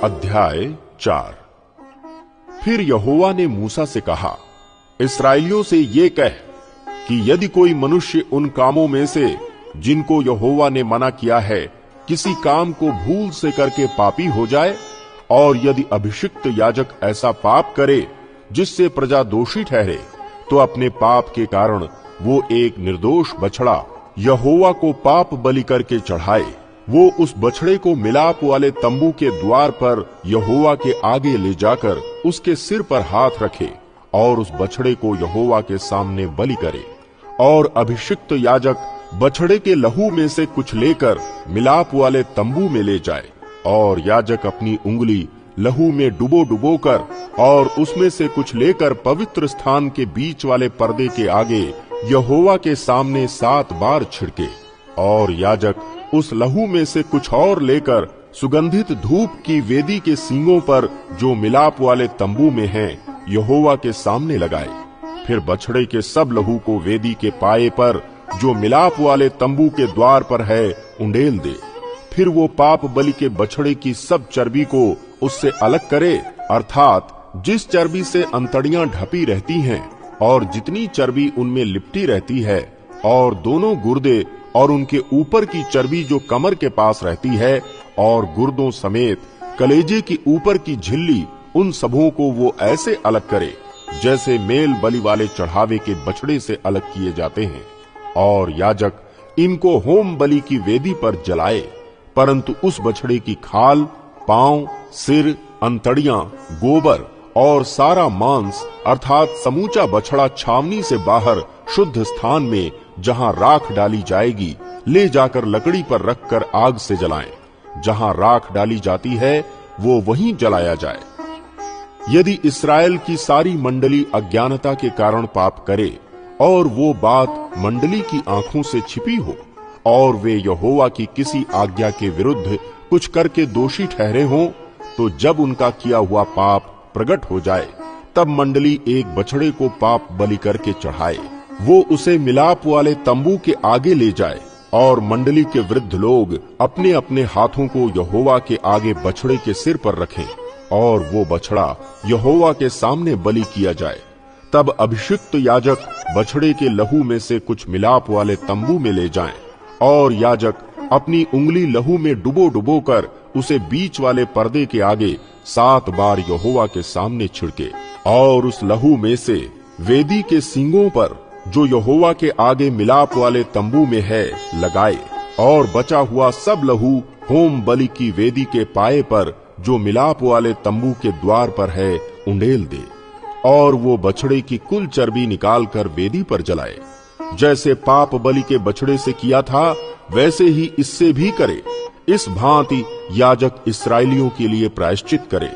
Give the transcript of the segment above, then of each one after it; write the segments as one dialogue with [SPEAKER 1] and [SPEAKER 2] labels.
[SPEAKER 1] अध्याय 4। फिर यहोवा ने मूसा से कहा, इस्राएलियों से ये कह कि यदि कोई मनुष्य उन कामों में से जिनको यहोवा ने मना किया है किसी काम को भूल से करके पापी हो जाए, और यदि अभिषिक्त याजक ऐसा पाप करे जिससे प्रजा दोषी ठहरे, तो अपने पाप के कारण वो एक निर्दोष बछड़ा यहोवा को पाप बलि करके चढ़ाए। वो उस बछड़े को मिलाप वाले तंबू के द्वार पर यहोवा के आगे ले जाकर उसके सिर पर हाथ रखे और उस बछड़े को यहोवा के सामने बलि करे। और अभिषिक्त याजक बछड़े के लहू में से कुछ लेकर मिलाप वाले तंबू में ले जाए, और याजक अपनी उंगली लहू में डुबो कर और उसमें से कुछ लेकर पवित्र स्थान के बीच वाले पर्दे के आगे यहोवा के सामने 7 बार छिड़के। और याजक उस लहू में से कुछ और लेकर सुगंधित धूप की वेदी के सींगों पर जो मिलाप वाले तंबू में है यहोवा के सामने लगाए। फिर बछड़े के सब लहू को वेदी के पाए पर जो मिलाप वाले तंबू के द्वार पर है उंडेल दे। फिर वो पाप बलि के बछड़े की सब चर्बी को उससे अलग करे, अर्थात जिस चर्बी से अंतड़ियां ढपी रहती हैं और जितनी चर्बी उनमें लिपटी रहती है, और दोनों गुर्दे और उनके ऊपर की चर्बी जो कमर के पास रहती है, और गुर्दों समेत कलेजे की ऊपर की झिल्ली, उन सबों को वो ऐसे अलग करे जैसे मेल बलि वाले चढ़ावे के बछड़े से अलग किए जाते हैं। और याजक इनको होम बलि की वेदी पर जलाए, परंतु उस बछड़े की खाल, पांव, सिर, अंतड़ियां, गोबर और सारा मांस अर्थात समूचा बछड़ा छावनी से बाहर शुद्ध स्थान में जहां राख डाली जाएगी ले जाकर लकड़ी पर रखकर आग से जलाएं। जहां राख डाली जाती है वो वहीं जलाया जाए। यदि इस्राएल की सारी मंडली अज्ञानता के कारण पाप करे और वो बात मंडली की आंखों से छिपी हो, और वे यहोवा की किसी आज्ञा के विरुद्ध कुछ करके दोषी ठहरे हों, तो जब उनका किया हुआ पाप प्रकट हो जाए तब मंडली एक बछड़े को पाप बलि करके चढ़ाए। वो उसे मिलाप वाले तंबू के आगे ले जाए, और मंडली के वृद्ध लोग अपने अपने हाथों को यहोवा के आगे बछड़े के सिर पर रखें, और वो बछड़ा यहोवा के सामने बलि किया जाए। तब अभिषिक्त याजक बछड़े के लहू में से कुछ मिलाप वाले तंबू में ले जाएं, और याजक अपनी उंगली लहू में डुबो कर उसे बीच वाले पर्दे के आगे 7 बार यहोवा के सामने छिड़के, और उस लहू में से वेदी के सींगों पर जो यहोवा के आगे मिलाप वाले तंबू में है लगाए। और बचा हुआ सब लहू होम बलि की वेदी के पाए पर जो मिलाप वाले तंबू के द्वार पर है उंडेल दे। और वो बछड़े की कुल चर्बी निकालकर वेदी पर जलाए। जैसे पाप बलि के बछड़े से किया था वैसे ही इससे भी करे। इस भांति याजक इस्राएलियों के लिए प्रायश्चित करे,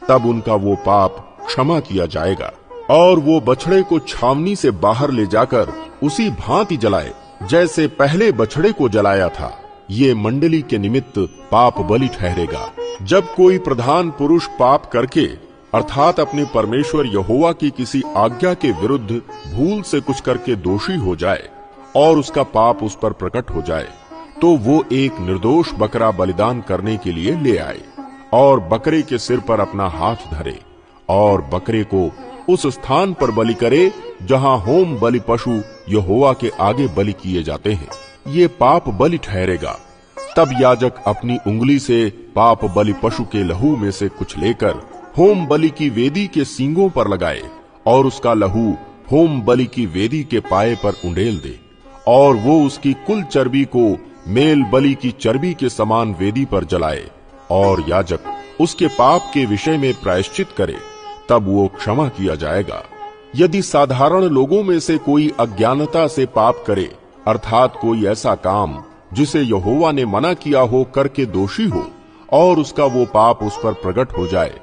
[SPEAKER 1] तब उनका वो पाप क्षमा किया जाएगा। और वो बछड़े को छावनी से बाहर ले जाकर उसी भांति जलाए जैसे पहले बछड़े को जलाया था। ये मंडली के निमित्त पाप बलि ठहरेगा। जब कोई प्रधान पुरुष पाप करके अर्थात अपने परमेश्वर यहोवा की किसी आज्ञा के विरुद्ध भूल से कुछ करके दोषी हो जाए और उसका पाप उस पर प्रकट हो जाए, तो वो एक निर्दोष बकरा बलिदान करने के लिए ले आए, और बकरे के सिर पर अपना हाथ धरे, और बकरे को उस स्थान पर बलि करे जहां होम बलि पशु यहोवा के आगे बलि किए जाते हैं। ये पाप बलि ठहरेगा। तब याजक अपनी उंगली से पाप बलि पशु के लहू में से कुछ लेकर होम बलि की वेदी के सींगों पर लगाए, और उसका लहू होम बलि की वेदी के पाए पर उंडेल दे। और वो उसकी कुल चर्बी को मेल बलि की चर्बी के समान वेदी पर जलाए, और याजक उसके पाप के विषय में प्रायश्चित करे, तब वो क्षमा किया जाएगा। यदि साधारण लोगों में से कोई अज्ञानता से पाप करे, अर्थात कोई ऐसा काम जिसे यहोवा ने मना किया हो करके दोषी हो, और उसका वो पाप उस पर प्रकट हो जाए,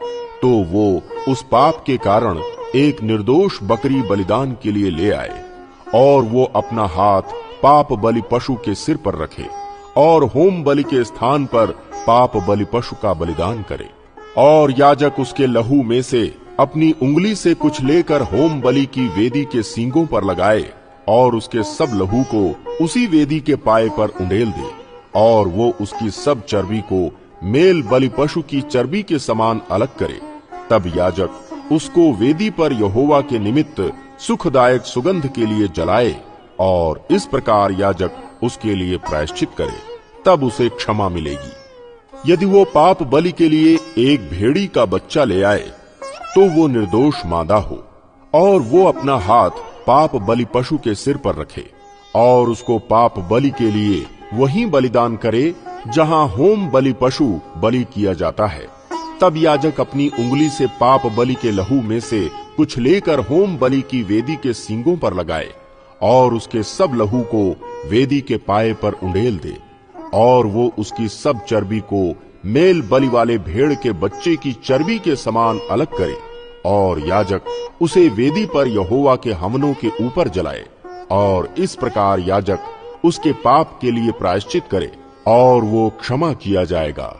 [SPEAKER 1] तो वो उस पाप के कारण एक निर्दोष बकरी बलिदान के लिए ले आए, और वो अपना हाथ पाप बलि पशु के सिर पर रखे, और होम बलि के स्थान पर पाप बलि पशु का बलिदान करे। और याजक उसके लहू में से अपनी उंगली से कुछ लेकर होम बलि की वेदी के सींगों पर लगाए, और उसके सब लहू को उसी वेदी के पाए पर उंडेल दे, और वो उसकी सब चर्बी को मेल बलि पशु की चर्बी के समान अलग करे, तब याजक उसको वेदी पर यहोवा के निमित्त सुखदायक सुगंध के लिए जलाए और इस प्रकार याजक उसके लिए प्रायश्चित करे, तब उसे क्षमा मिलेगी। यदि वो पाप बलि के लिए एक भेड़ी का बच्चा ले आए तो वो निर्दोष मादा हो और वो अपना हाथ पाप बलि पशु के सिर पर रखे और उसको पाप बलि के लिए वहीं बलिदान करे जहां होम बलि पशु बलि किया जाता है। तब याजक अपनी उंगली से पाप बलि के लहू में से कुछ लेकर होम बलि की वेदी के सींगों पर लगाए और उसके सब लहू को वेदी के पाए पर उंडेल दे और वो उसकी सब चर्बी को मेल बलि वाले भेड़ के बच्चे की चर्बी के समान अलग करे और याजक उसे वेदी पर यहोवा के हवनों के ऊपर जलाए और इस प्रकार याजक उसके पाप के लिए प्रायश्चित करे और वो क्षमा किया जाएगा।